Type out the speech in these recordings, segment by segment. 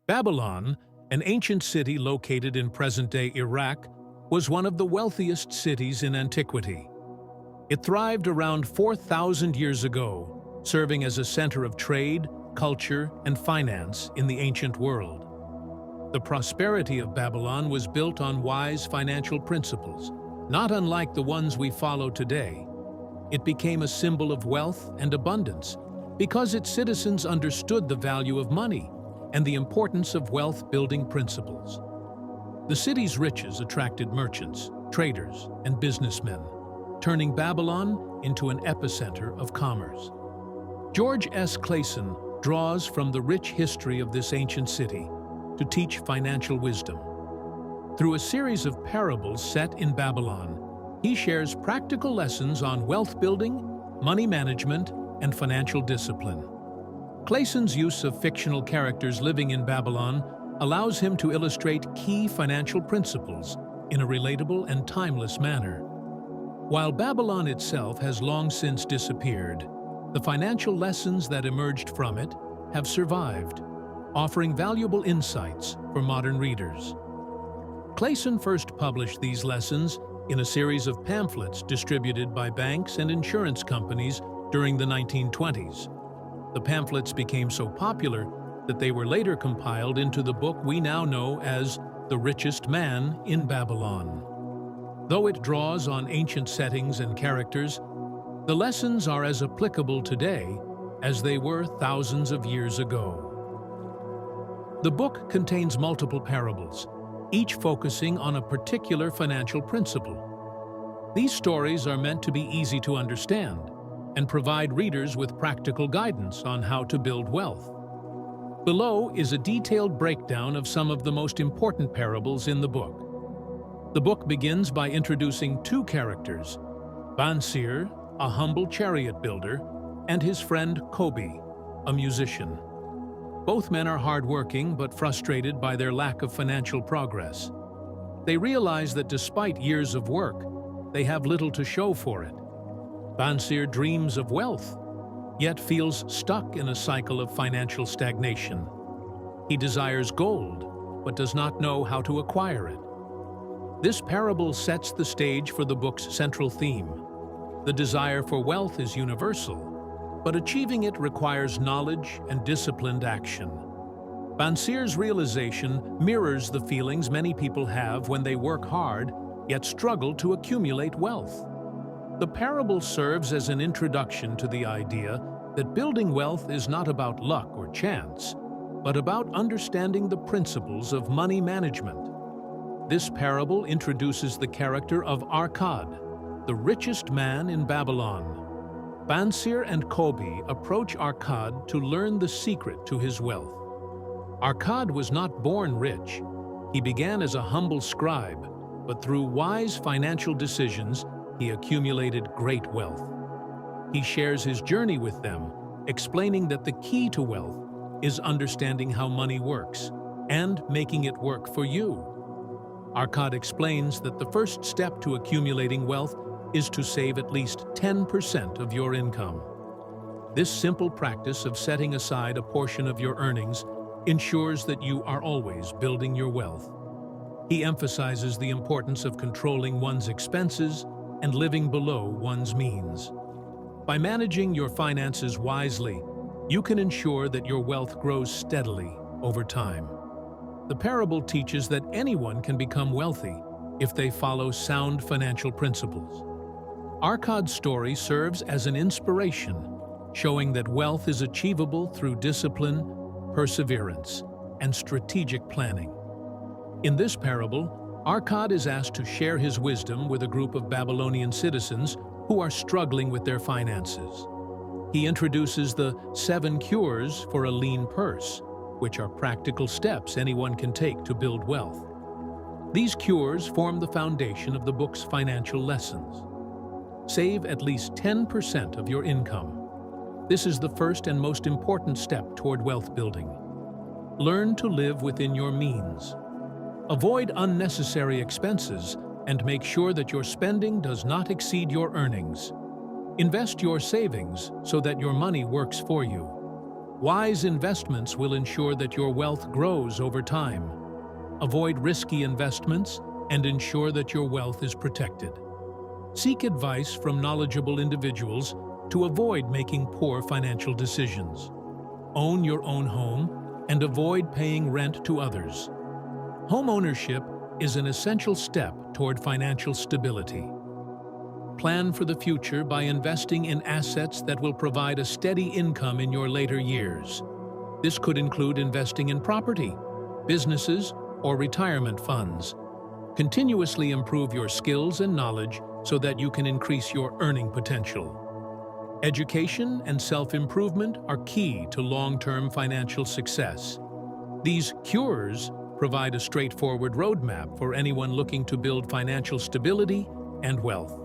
Babylon, an ancient city located in present-day Iraq, was one of the wealthiest cities in antiquity. It thrived around 4,000 years ago, serving as a center of trade, culture, and finance in the ancient world. The prosperity of Babylon was built on wise financial principles, not unlike the ones we follow today. It became a symbol of wealth and abundance because its citizens understood the value of money and the importance of wealth-building principles. The city's riches attracted merchants, traders, and businessmen, turning Babylon into an epicenter of commerce. George S. Clason draws from the rich history of this ancient city to teach financial wisdom. Through a series of parables set in Babylon, he shares practical lessons on wealth building, money management, and financial discipline. Clason's use of fictional characters living in Babylon allows him to illustrate key financial principles in a relatable and timeless manner. While Babylon itself has long since disappeared, the financial lessons that emerged from it have survived, offering valuable insights for modern readers. Clason first published these lessons in a series of pamphlets distributed by banks and insurance companies during the 1920s. The pamphlets became so popular that they were later compiled into the book we now know as The Richest Man in Babylon. Though it draws on ancient settings and characters, the lessons are as applicable today as they were thousands of years ago. The book contains multiple parables, each focusing on a particular financial principle. These stories are meant to be easy to understand and provide readers with practical guidance on how to build wealth. Below is a detailed breakdown of some of the most important parables in the book. The book begins by introducing two characters, Bansir, a humble chariot builder, and his friend Kobi, a musician. Both men are hardworking but frustrated by their lack of financial progress. They realize that despite years of work, they have little to show for it. Bansir dreams of wealth, yet feels stuck in a cycle of financial stagnation. He desires gold, but does not know how to acquire it. This parable sets the stage for the book's central theme. The desire for wealth is universal, but achieving it requires knowledge and disciplined action. Bansir's realization mirrors the feelings many people have when they work hard, yet struggle to accumulate wealth. The parable serves as an introduction to the idea that building wealth is not about luck or chance, but about understanding the principles of money management. This parable introduces the character of Arkad, the richest man in Babylon. Bansir and Kobi approach Arkad to learn the secret to his wealth. Arkad was not born rich. He began as a humble scribe, but through wise financial decisions, he accumulated great wealth. He shares his journey with them, explaining that the key to wealth is understanding how money works and making it work for you. Arkad explains that the first step to accumulating wealth is to save at least 10% of your income. This simple practice of setting aside a portion of your earnings ensures that you are always building your wealth. He emphasizes the importance of controlling one's expenses and living below one's means. By managing your finances wisely, you can ensure that your wealth grows steadily over time. The parable teaches that anyone can become wealthy if they follow sound financial principles. Arkad's story serves as an inspiration, showing that wealth is achievable through discipline, perseverance, and strategic planning. In this parable, Arkad is asked to share his wisdom with a group of Babylonian citizens who are struggling with their finances. He introduces the 7 cures for a lean purse, which are practical steps anyone can take to build wealth. These cures form the foundation of the book's financial lessons. Save at least 10% of your income. This is the first and most important step toward wealth building. Learn to live within your means. Avoid unnecessary expenses and make sure that your spending does not exceed your earnings. Invest your savings so that your money works for you. Wise investments will ensure that your wealth grows over time. Avoid risky investments and ensure that your wealth is protected. Seek advice from knowledgeable individuals to avoid making poor financial decisions. Own your own home and avoid paying rent to others. Home ownership is an essential step toward financial stability. Plan for the future by investing in assets that will provide a steady income in your later years. This could include investing in property, businesses, or retirement funds. Continuously improve your skills and knowledge so that you can increase your earning potential. Education and self-improvement are key to long-term financial success. These cures provide a straightforward roadmap for anyone looking to build financial stability and wealth.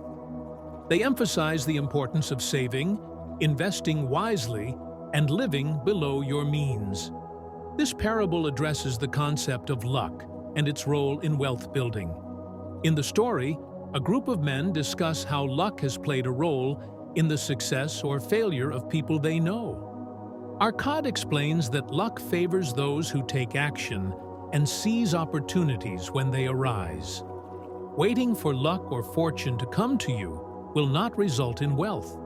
They emphasize the importance of saving, investing wisely, and living below your means. This parable addresses the concept of luck and its role in wealth building. In the story, a group of men discuss how luck has played a role in the success or failure of people they know. Arcad explains that luck favors those who take action and seize opportunities when they arise. Waiting for luck or fortune to come to you will not result in wealth.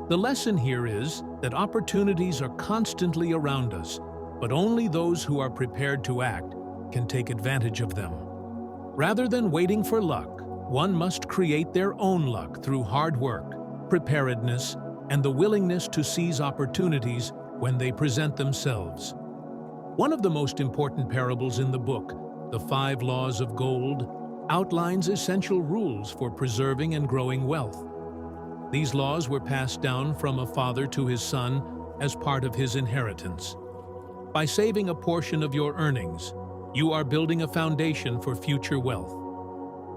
The lesson here is that opportunities are constantly around us, but only those who are prepared to act can take advantage of them. Rather than waiting for luck, one must create their own luck through hard work, preparedness, and the willingness to seize opportunities when they present themselves. One of the most important parables in the book, The 5 Laws of Gold, outlines essential rules for preserving and growing wealth. These laws were passed down from a father to his son as part of his inheritance. By saving a portion of your earnings, you are building a foundation for future wealth.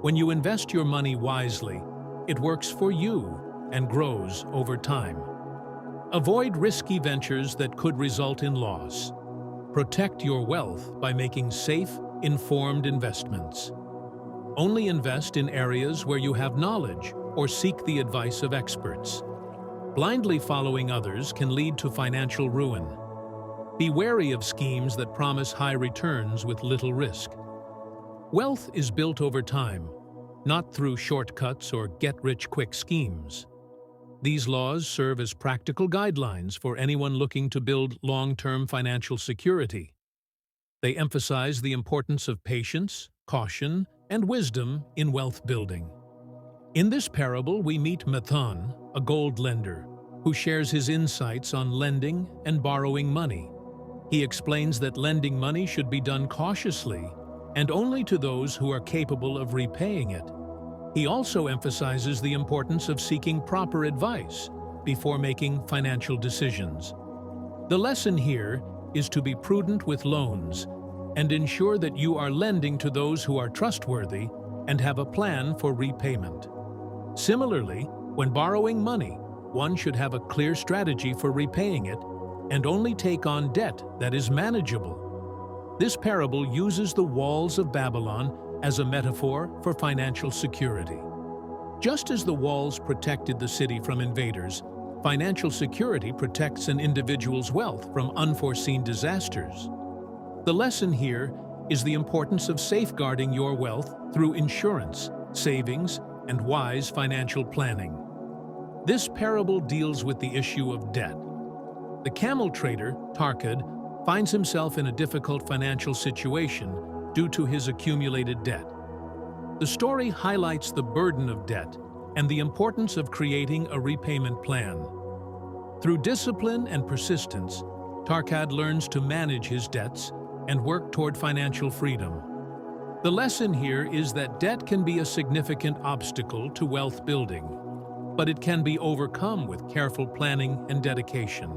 When you invest your money wisely, it works for you and grows over time. Avoid risky ventures that could result in loss. Protect your wealth by making safe, informed investments. Only invest in areas where you have knowledge or seek the advice of experts. Blindly following others can lead to financial ruin. Be wary of schemes that promise high returns with little risk. Wealth is built over time, not through shortcuts or get-rich-quick schemes. These laws serve as practical guidelines for anyone looking to build long-term financial security. They emphasize the importance of patience, caution, and wisdom in wealth building. In this parable, we meet Mathan, a gold lender, who shares his insights on lending and borrowing money. He explains that lending money should be done cautiously and only to those who are capable of repaying it. He also emphasizes the importance of seeking proper advice before making financial decisions. The lesson here is to be prudent with loans and ensure that you are lending to those who are trustworthy and have a plan for repayment. Similarly, when borrowing money, one should have a clear strategy for repaying it and only take on debt that is manageable. This parable uses the walls of Babylon as a metaphor for financial security. Just as the walls protected the city from invaders, financial security protects an individual's wealth from unforeseen disasters. The lesson here is the importance of safeguarding your wealth through insurance, savings, and wise financial planning. This parable deals with the issue of debt. The camel trader, Tarkad, finds himself in a difficult financial situation due to his accumulated debt. The story highlights the burden of debt and the importance of creating a repayment plan. Through discipline and persistence, Tarkad learns to manage his debts and work toward financial freedom. The lesson here is that debt can be a significant obstacle to wealth building, but it can be overcome with careful planning and dedication.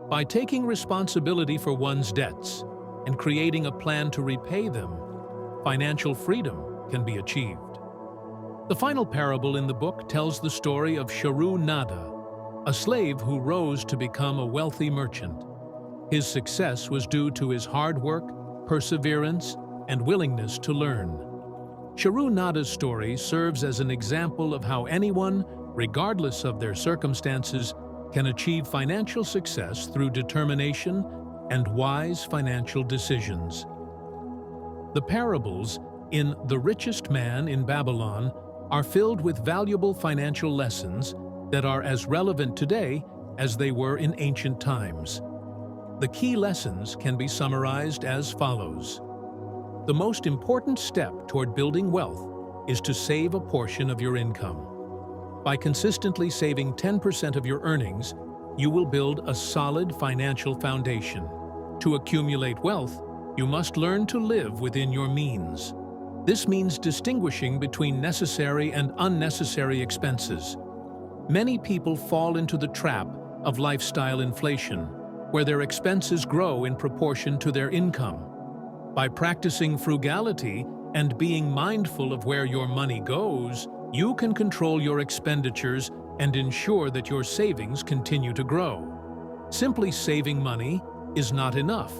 By taking responsibility for one's debts and creating a plan to repay them, financial freedom can be achieved. The final parable in the book tells the story of Sharu Nada, a slave who rose to become a wealthy merchant. His success was due to his hard work, perseverance, and willingness to learn. Sharu Nada's story serves as an example of how anyone, regardless of their circumstances, can achieve financial success through determination and wise financial decisions. The parables in The Richest Man in Babylon are filled with valuable financial lessons that are as relevant today as they were in ancient times. The key lessons can be summarized as follows. The most important step toward building wealth is to save a portion of your income. By consistently saving 10% of your earnings, you will build a solid financial foundation. To accumulate wealth, you must learn to live within your means. This means distinguishing between necessary and unnecessary expenses. Many people fall into the trap of lifestyle inflation, where their expenses grow in proportion to their income. By practicing frugality and being mindful of where your money goes, you can control your expenditures and ensure that your savings continue to grow. Simply saving money is not enough.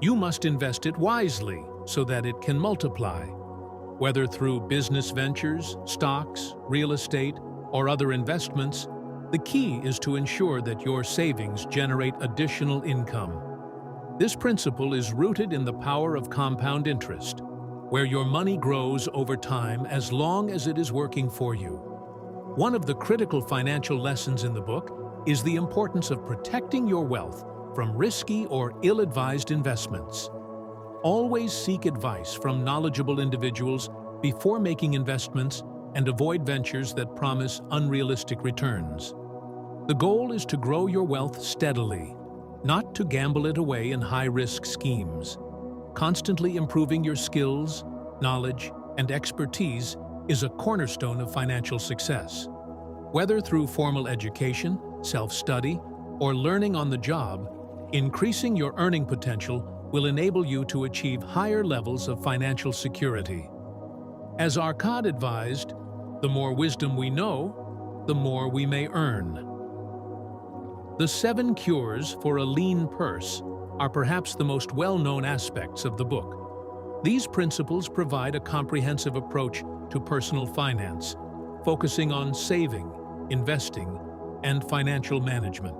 You must invest it wisely so that it can multiply. Whether through business ventures, stocks, real estate, or other investments, the key is to ensure that your savings generate additional income. This principle is rooted in the power of compound interest, where your money grows over time as long as it is working for you. One of the critical financial lessons in the book is the importance of protecting your wealth from risky or ill-advised investments. Always seek advice from knowledgeable individuals before making investments and avoid ventures that promise unrealistic returns. The goal is to grow your wealth steadily, not to gamble it away in high-risk schemes. Constantly improving your skills, knowledge, and expertise is a cornerstone of financial success. Whether through formal education, self-study, or learning on the job, increasing your earning potential will enable you to achieve higher levels of financial security. As Arcad advised, the more wisdom we know, the more we may earn. The 7 cures for a lean purse are perhaps the most well-known aspects of the book. These principles provide a comprehensive approach to personal finance, focusing on saving, investing, and financial management.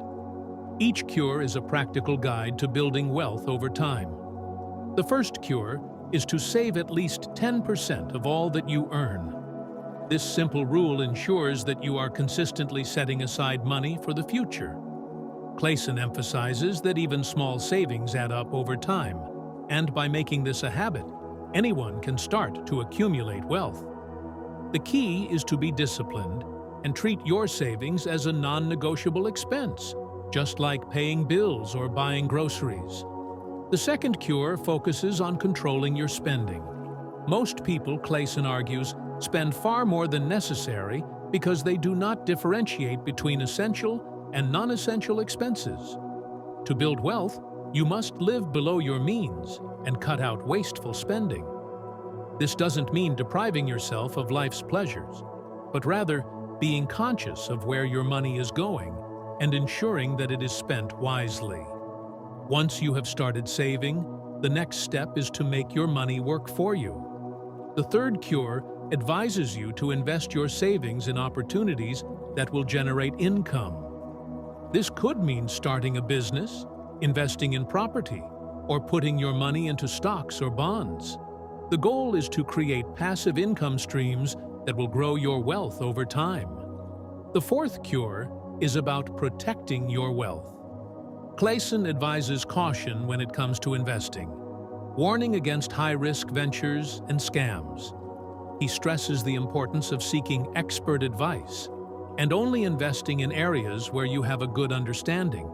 Each cure is a practical guide to building wealth over time. The first cure is to save at least 10% of all that you earn. This simple rule ensures that you are consistently setting aside money for the future. Clason emphasizes that even small savings add up over time, and by making this a habit, anyone can start to accumulate wealth. The key is to be disciplined and treat your savings as a non-negotiable expense, just like paying bills or buying groceries. The second cure focuses on controlling your spending. Most people, Clason argues, spend far more than necessary because they do not differentiate between essential and non-essential expenses. To build wealth, you must live below your means and cut out wasteful spending. This doesn't mean depriving yourself of life's pleasures, but rather being conscious of where your money is going and ensuring that it is spent wisely. Once you have started saving, the next step is to make your money work for you. The third cure advises you to invest your savings in opportunities that will generate income. This could mean starting a business, investing in property, or putting your money into stocks or bonds. The goal is to create passive income streams that will grow your wealth over time. The fourth cure is about protecting your wealth. Clason advises caution when it comes to investing, warning against high-risk ventures and scams. He stresses the importance of seeking expert advice and only investing in areas where you have a good understanding.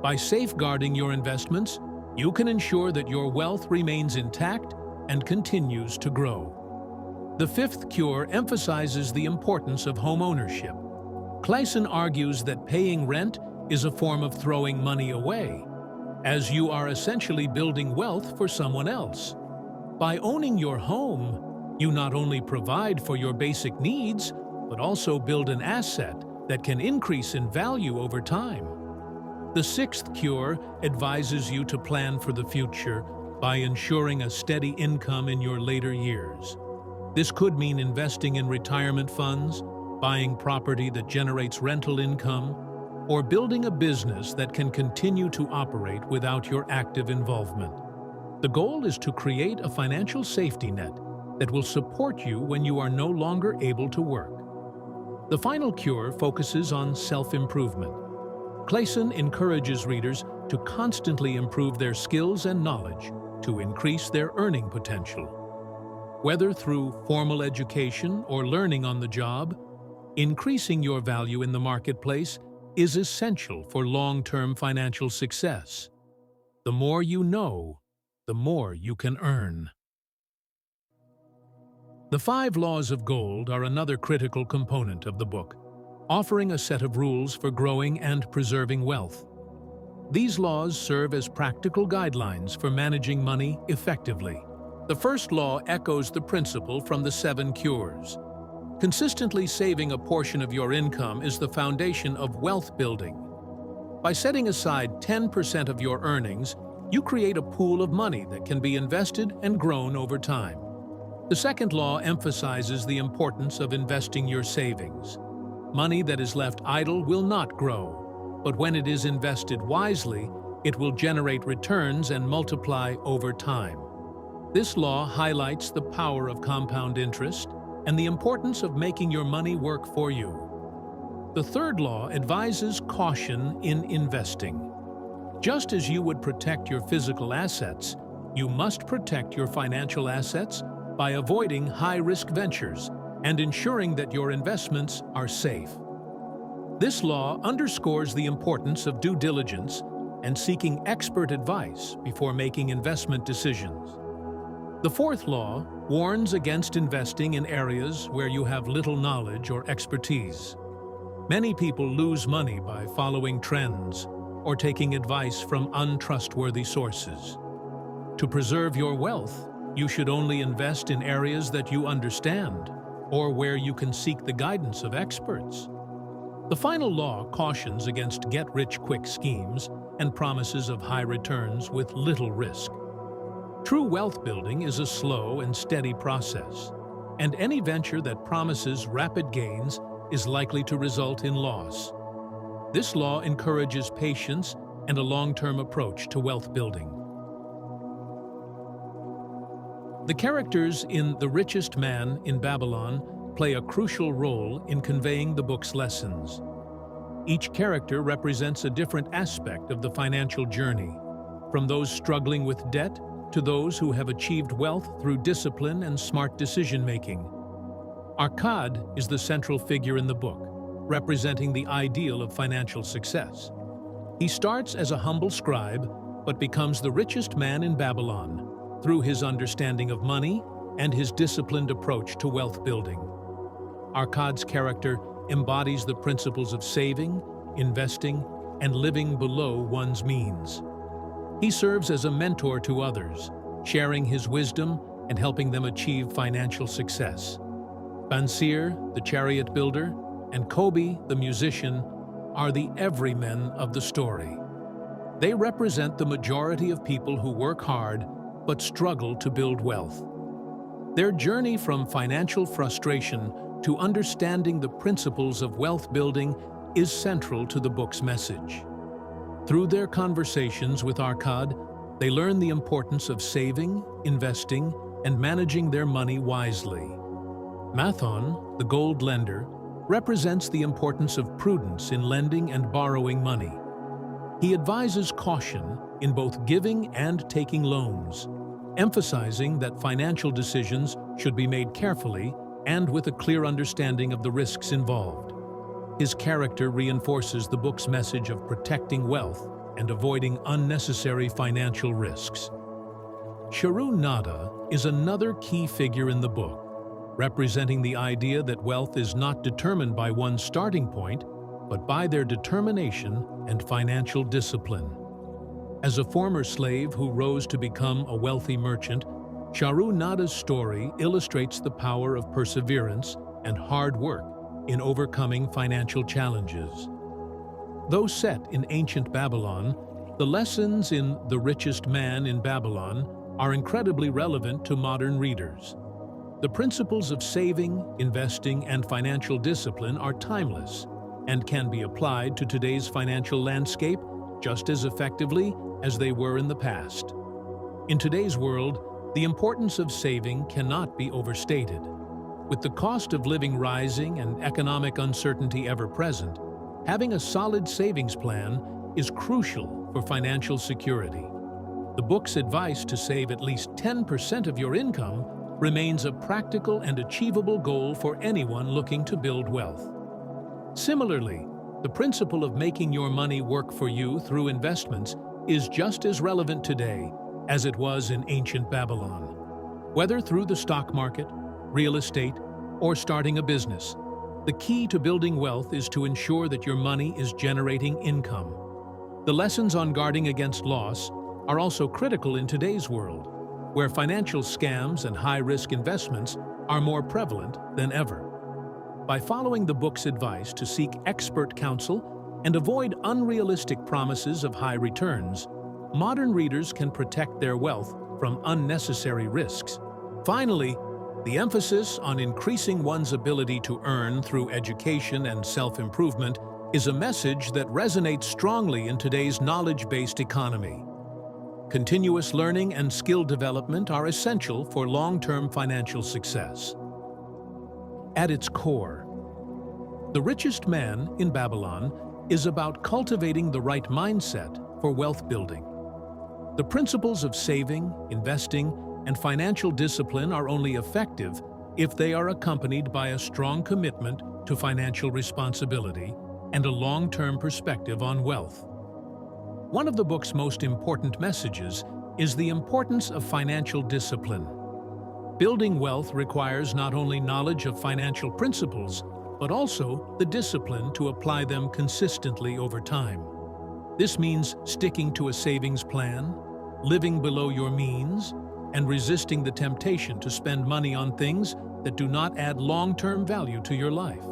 By safeguarding your investments, you can ensure that your wealth remains intact and continues to grow. The fifth cure emphasizes the importance of home ownership. Clason argues that paying rent is a form of throwing money away, as you are essentially building wealth for someone else. By owning your home, you not only provide for your basic needs, but also build an asset that can increase in value over time. The sixth cure advises you to plan for the future by ensuring a steady income in your later years. This could mean investing in retirement funds, buying property that generates rental income, or building a business that can continue to operate without your active involvement. The goal is to create a financial safety net that will support you when you are no longer able to work. The final cure focuses on self-improvement. Clason encourages readers to constantly improve their skills and knowledge to increase their earning potential. Whether through formal education or learning on the job, increasing your value in the marketplace is essential for long-term financial success. The more you know, the more you can earn. The 5 Laws of Gold are another critical component of the book, offering a set of rules for growing and preserving wealth. These laws serve as practical guidelines for managing money effectively. The first law echoes the principle from the 7 cures. Consistently saving a portion of your income is the foundation of wealth building. By setting aside 10% of your earnings, you create a pool of money that can be invested and grown over time. The second law emphasizes the importance of investing your savings. Money that is left idle will not grow, but when it is invested wisely, it will generate returns and multiply over time. This law highlights the power of compound interest and the importance of making your money work for you. The third law advises caution in investing. Just as you would protect your physical assets, you must protect your financial assets by avoiding high-risk ventures and ensuring that your investments are safe. This law underscores the importance of due diligence and seeking expert advice before making investment decisions. The fourth law warns against investing in areas where you have little knowledge or expertise. Many people lose money by following trends or taking advice from untrustworthy sources. To preserve your wealth, you should only invest in areas that you understand or where you can seek the guidance of experts. The final law cautions against get-rich-quick schemes and promises of high returns with little risk. True wealth building is a slow and steady process, and any venture that promises rapid gains is likely to result in loss. This law encourages patience and a long-term approach to wealth building. The characters in The Richest Man in Babylon play a crucial role in conveying the book's lessons. Each character represents a different aspect of the financial journey, from those struggling with debt to those who have achieved wealth through discipline and smart decision-making. Akkad is the central figure in the book, representing the ideal of financial success. He starts as a humble scribe, but becomes the richest man in Babylon through his understanding of money and his disciplined approach to wealth building. Akkad's character embodies the principles of saving, investing, and living below one's means. He serves as a mentor to others, sharing his wisdom and helping them achieve financial success. Bansir, the chariot builder, and Kobe, the musician, are the everymen of the story. They represent the majority of people who work hard but struggle to build wealth. Their journey from financial frustration to understanding the principles of wealth building is central to the book's message. Through their conversations with Akkad, they learn the importance of saving, investing, and managing their money wisely. Mathon, the gold lender, represents the importance of prudence in lending and borrowing money. He advises caution in both giving and taking loans, emphasizing that financial decisions should be made carefully and with a clear understanding of the risks involved. His character reinforces the book's message of protecting wealth and avoiding unnecessary financial risks. Sharu Nada is another key figure in the book, representing the idea that wealth is not determined by one's starting point, but by their determination and financial discipline. As a former slave who rose to become a wealthy merchant, Sharu Nada's story illustrates the power of perseverance and hard work in overcoming financial challenges. Though set in ancient Babylon, the lessons in The Richest Man in Babylon are incredibly relevant to modern readers. The principles of saving, investing, and financial discipline are timeless, and can be applied to today's financial landscape just as effectively as they were in the past. In today's world, the importance of saving cannot be overstated. With the cost of living rising and economic uncertainty ever present, having a solid savings plan is crucial for financial security. The book's advice to save at least 10% of your income remains a practical and achievable goal for anyone looking to build wealth. Similarly, the principle of making your money work for you through investments is just as relevant today as it was in ancient Babylon. Whether through the stock market, real estate, or starting a business, the key to building wealth is to ensure that your money is generating income. The lessons on guarding against loss are also critical in today's world, where financial scams and high-risk investments are more prevalent than ever. By following the book's advice to seek expert counsel and avoid unrealistic promises of high returns, modern readers can protect their wealth from unnecessary risks. Finally, the emphasis on increasing one's ability to earn through education and self-improvement is a message that resonates strongly in today's knowledge-based economy. Continuous learning and skill development are essential for long-term financial success. At its core, The Richest Man in Babylon is about cultivating the right mindset for wealth building. The principles of saving, investing, and financial discipline are only effective if they are accompanied by a strong commitment to financial responsibility and a long-term perspective on wealth. One of the book's most important messages is the importance of financial discipline. Building wealth requires not only knowledge of financial principles, but also the discipline to apply them consistently over time. This means sticking to a savings plan, living below your means, and resisting the temptation to spend money on things that do not add long-term value to your life.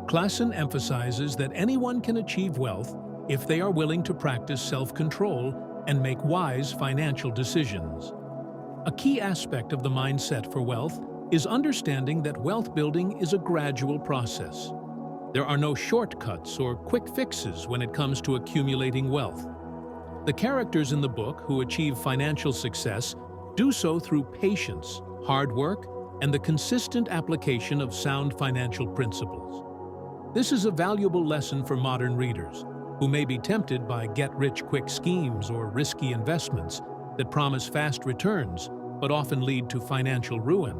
Clason emphasizes that anyone can achieve wealth if they are willing to practice self-control and make wise financial decisions. A key aspect of the mindset for wealth is understanding that wealth building is a gradual process. There are no shortcuts or quick fixes when it comes to accumulating wealth. The characters in the book who achieve financial success do so through patience, hard work, and the consistent application of sound financial principles. This is a valuable lesson for modern readers who may be tempted by get-rich-quick schemes or risky investments that promise fast returns but often lead to financial ruin.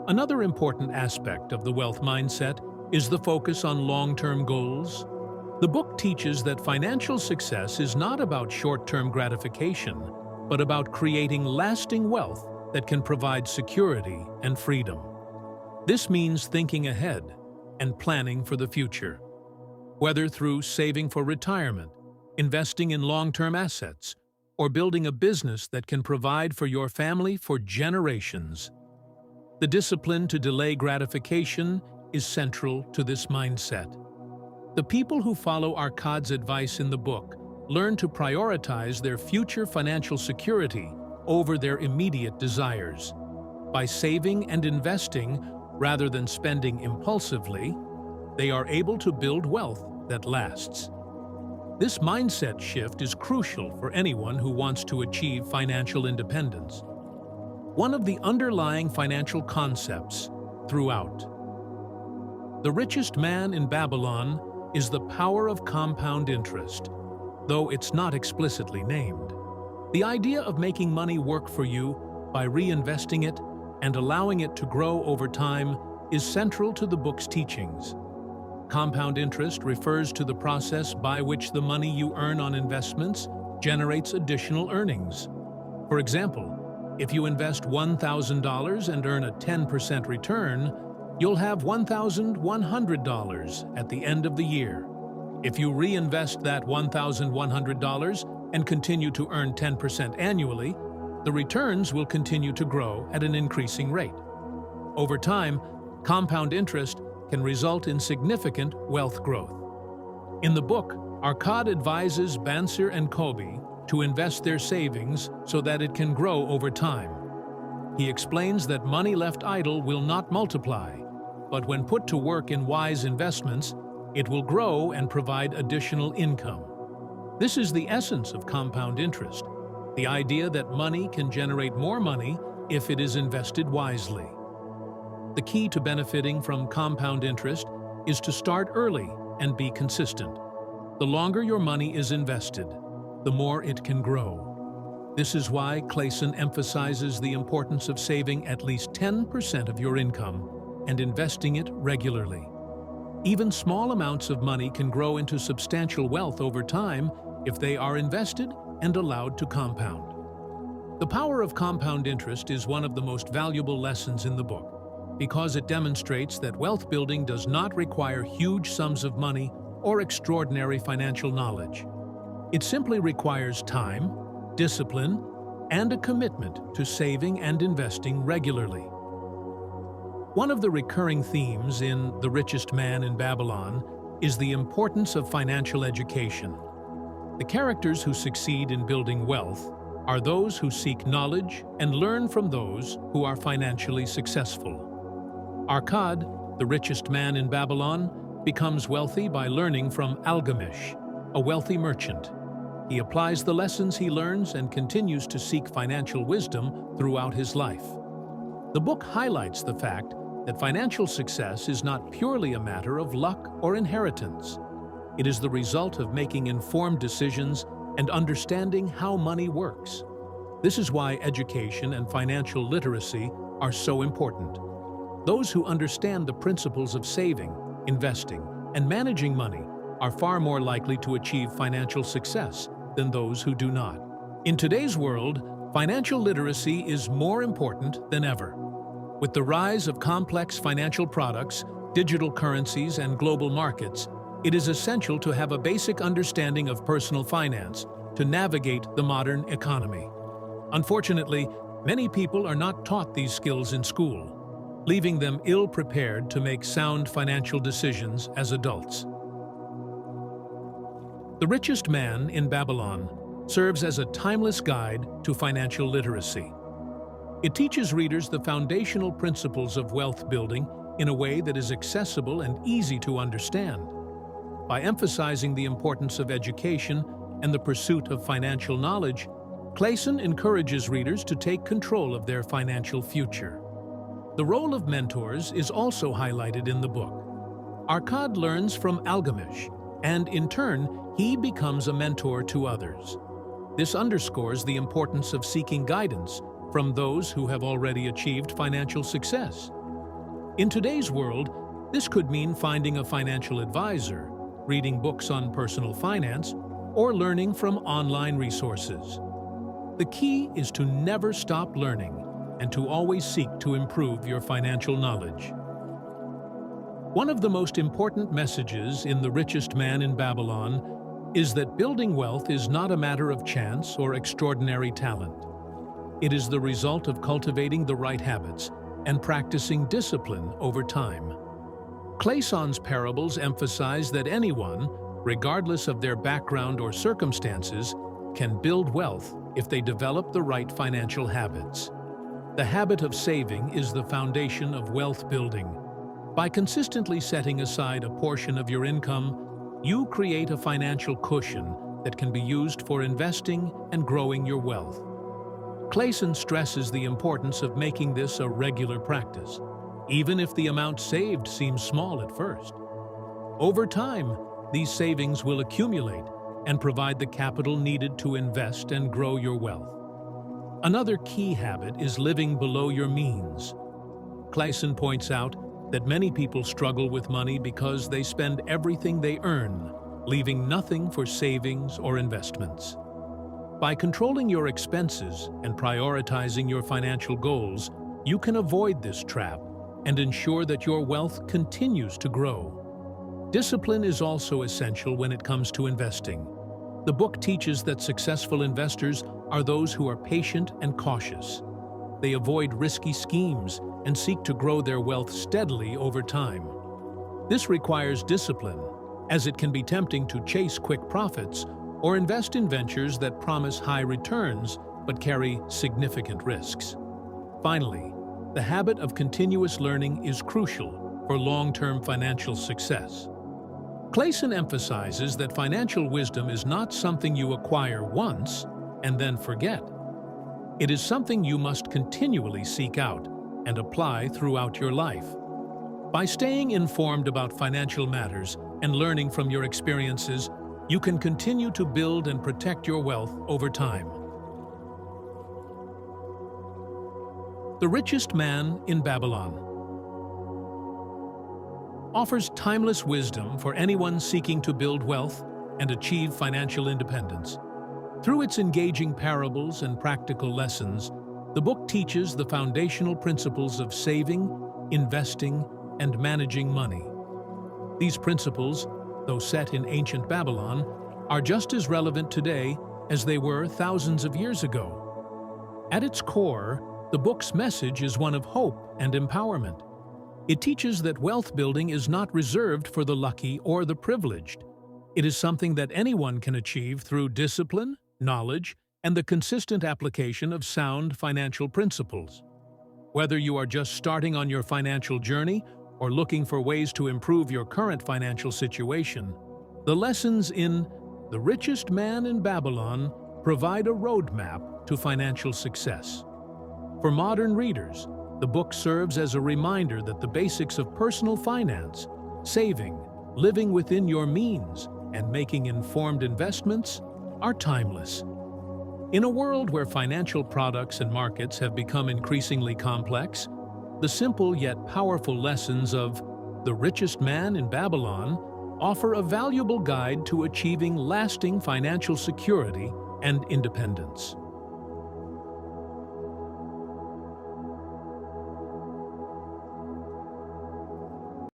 Another important aspect of the wealth mindset is the focus on long-term goals. The book teaches that financial success is not about short-term gratification, but about creating lasting wealth that can provide security and freedom. This means thinking ahead and planning for the future. Whether through saving for retirement, investing in long-term assets, or building a business that can provide for your family for generations. The discipline to delay gratification is central to this mindset. The people who follow Arkad's advice in the book learn to prioritize their future financial security over their immediate desires. By saving and investing rather than spending impulsively, they are able to build wealth that lasts. This mindset shift is crucial for anyone who wants to achieve financial independence. One of the underlying financial concepts throughout The Richest Man in Babylon is the power of compound interest, though it's not explicitly named. The idea of making money work for you by reinvesting it and allowing it to grow over time is central to the book's teachings. Compound interest refers to the process by which the money you earn on investments generates additional earnings. For example, if you invest $1,000 and earn a 10% return, you'll have $1,100 at the end of the year. If you reinvest that $1,100 and continue to earn 10% annually, the returns will continue to grow at an increasing rate. Over time, compound interest can result in significant wealth growth. In the book, Arkad advises Bansir and Kobe to invest their savings so that it can grow over time. He explains that money left idle will not multiply, but when put to work in wise investments, it will grow and provide additional income. This is the essence of compound interest, the idea that money can generate more money if it is invested wisely. The key to benefiting from compound interest is to start early and be consistent. The longer your money is invested, the more it can grow. This is why Clason emphasizes the importance of saving at least 10% of your income and investing it regularly. Even small amounts of money can grow into substantial wealth over time if they are invested and allowed to compound. The power of compound interest is one of the most valuable lessons in the book, because it demonstrates that wealth building does not require huge sums of money or extraordinary financial knowledge. It simply requires time, discipline, and a commitment to saving and investing regularly. One of the recurring themes in The Richest Man in Babylon is the importance of financial education. The characters who succeed in building wealth are those who seek knowledge and learn from those who are financially successful. Arkad, the richest man in Babylon, becomes wealthy by learning from Algamish, a wealthy merchant. He applies the lessons he learns and continues to seek financial wisdom throughout his life. The book highlights the fact that financial success is not purely a matter of luck or inheritance. It is the result of making informed decisions and understanding how money works. This is why education and financial literacy are so important. Those who understand the principles of saving, investing, and managing money are far more likely to achieve financial success than those who do not. In today's world, financial literacy is more important than ever. With the rise of complex financial products, digital currencies, and global markets, it is essential to have a basic understanding of personal finance to navigate the modern economy. Unfortunately, many people are not taught these skills in school, leaving them ill-prepared to make sound financial decisions as adults. The Richest Man in Babylon serves as a timeless guide to financial literacy. It teaches readers the foundational principles of wealth building in a way that is accessible and easy to understand. By emphasizing the importance of education and the pursuit of financial knowledge, Clason encourages readers to take control of their financial future. The role of mentors is also highlighted in the book. Arkad learns from Algamish, and in turn, he becomes a mentor to others. This underscores the importance of seeking guidance from those who have already achieved financial success. In today's world, this could mean finding a financial advisor, reading books on personal finance, or learning from online resources. The key is to never stop learning and to always seek to improve your financial knowledge. One of the most important messages in The Richest Man in Babylon is that building wealth is not a matter of chance or extraordinary talent. It is the result of cultivating the right habits and practicing discipline over time. Clason's parables emphasize that anyone, regardless of their background or circumstances, can build wealth if they develop the right financial habits. The habit of saving is the foundation of wealth building. By consistently setting aside a portion of your income, you create a financial cushion that can be used for investing and growing your wealth. Clason stresses the importance of making this a regular practice, even if the amount saved seems small at first. Over time, these savings will accumulate and provide the capital needed to invest and grow your wealth. Another key habit is living below your means. Clason points out that many people struggle with money because they spend everything they earn, leaving nothing for savings or investments. By controlling your expenses and prioritizing your financial goals, you can avoid this trap and ensure that your wealth continues to grow. Discipline is also essential when it comes to investing. The book teaches that successful investors are those who are patient and cautious. They avoid risky schemes and seek to grow their wealth steadily over time. This requires discipline, as it can be tempting to chase quick profits or invest in ventures that promise high returns but carry significant risks. Finally, the habit of continuous learning is crucial for long-term financial success. Clason emphasizes that financial wisdom is not something you acquire once and then forget. It is something you must continually seek out and apply throughout your life. By staying informed about financial matters and learning from your experiences, you can continue to build and protect your wealth over time. The Richest Man in Babylon offers timeless wisdom for anyone seeking to build wealth and achieve financial independence. Through its engaging parables and practical lessons, the book teaches the foundational principles of saving, investing, and managing money. These principles, though set in ancient Babylon, are just as relevant today as they were thousands of years ago. At its core, the book's message is one of hope and empowerment. It teaches that wealth building is not reserved for the lucky or the privileged. It is something that anyone can achieve through discipline, knowledge, and the consistent application of sound financial principles. Whether you are just starting on your financial journey or looking for ways to improve your current financial situation, the lessons in The Richest Man in Babylon provide a roadmap to financial success. For modern readers, the book serves as a reminder that the basics of personal finance, saving, living within your means, and making informed investments are timeless. In a world where financial products and markets have become increasingly complex, the simple yet powerful lessons of The Richest Man in Babylon offer a valuable guide to achieving lasting financial security and independence.